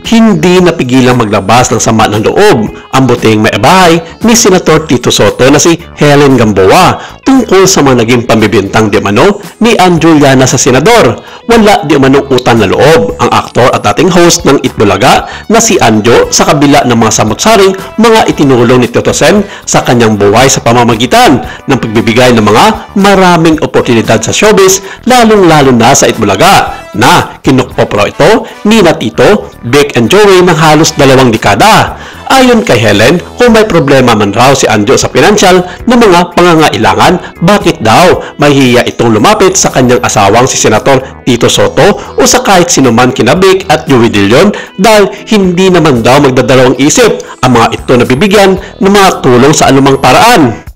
Hindi napigilang maglabas ng sama ng loob ang buting may bahay ni Senator Tito Soto na si Helen Gamboa tungkol sa mga naging pambibintang di umano ni Ann Juliana sa senador. Wala di umanong utang na loob ang aktor at dating host ng Itbulaga na si Anjo sa kabila ng mga samot-saring mga itinulong ni Tito Sen sa kanyang buhay sa pamamagitan ng pagbibigay ng mga maraming oportunidad sa showbiz, lalong-lalo na sa Itbulaga na kinukpopro ito ni na Tito, Vic and Joey ng halos 2 dekada. Ayon kay Helen, kung may problema man raw si Anjo sa pinansyal na mga pangangailangan, bakit daw mahihiya itong lumapit sa kanyang asawang si Senator Tito Soto o sa kahit sino man kina Vic at Joey De Leon dahil hindi naman daw magdadalawang isip ang mga ito na bibigyan ng mga tulong sa anumang paraan.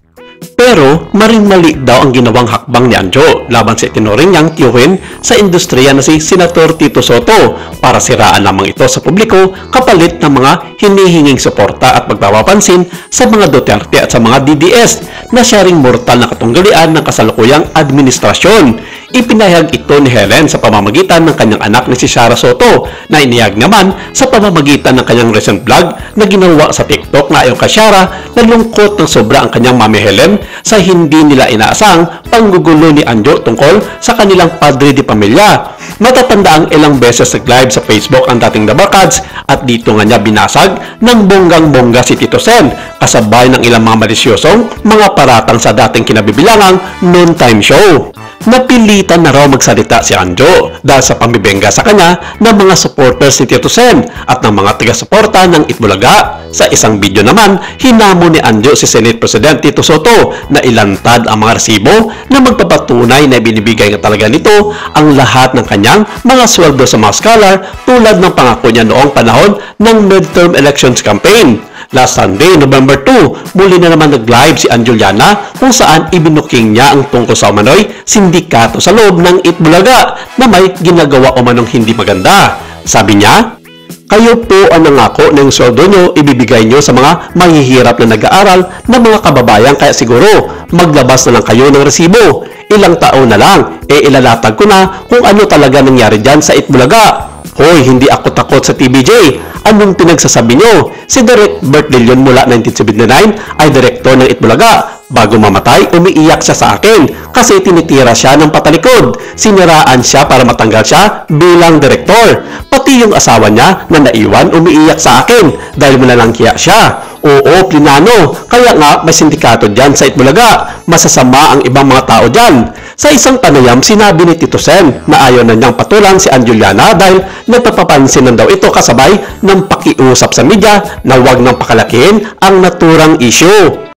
Pero maring-mali daw ang ginawang hakbang ni Anjo laban sa itinuring niyang tiyuhin sa industriya na si Senator Tito Soto para siraan lamang ito sa publiko kapalit ng mga hinihinging suporta at pagpapapansin sa mga Duterte at sa mga DDS na siya ring mortal na katunggalian ng kasalukuyang administrasyon. Ipinahayag ito ni Helen sa pamamagitan ng kanyang anak na si Sara Soto na inihayag naman sa pamamagitan ng kanyang recent vlog na ginawa sa TikTok na ayon kay Sara, nalungkot ng sobra ang kanyang mami Helen sa hindi nila inaasang panggugulo ni Anjo tungkol sa kanilang padre di pamilya. Matatanda ang ilang beses nag-live sa Facebook ang dating Dabarkads at dito nga niya binasag ng bonggang-bongga si Tito Sen kasabay ng ilang mga malisyosong mga paratang sa dating kinabibilangang noontime show. Napilitan na raw magsalita si Anjo dahil sa pambibenga sa kanya ng mga supporters ni Tito Sen at ng mga taga-suporta ng Itbulaga. Sa isang video naman, hinamon ni Anjo si Senate President Tito Soto na ilantad ang mga resibo na magpapatunay na binibigay nga talaga nito ang lahat ng kanyang mga sweldo sa mga scholar tulad ng pangako niya noong panahon ng midterm elections campaign. Last Sunday, November 2, muli na naman nag-live si Ann Juliana kung saan ibinuking niya ang tungkol sa umano'y sindikato sa loob ng Itbulaga na may ginagawa umanong hindi maganda. Sabi niya, "Kayo po ang nangako na yung sweldo nyo ibibigay nyo sa mga mahihirap na nag-aaral na mga kababayan kaya siguro maglabas na lang kayo ng resibo. Ilang taon na lang, ilalatag ko na kung ano talaga nangyari dyan sa Itbulaga. Hoy, hindi ako takot sa TVJ. Anong pinagsasabi nyo? Si Direk Bert De Leon mula 1979 ay direktor ng Itbulaga. Bago mamatay, umiiyak siya sa akin kasi tinitira siya ng patalikod. Siniraan siya para matanggal siya bilang direktor. Pati yung asawa niya na naiwan umiiyak sa akin dahil manalangkiya siya. Oo, plinano. Kaya nga may sindikato dyan sa Itbulaga. Masasama ang ibang mga tao dyan." Sa isang panayam, sinabi ni Tito Sen na ayaw na niyang patulang si Ann Juliana dahil napapapansin daw ito kasabay ng pakiusap sa media na huwag nang pakalakihin ang naturang issue.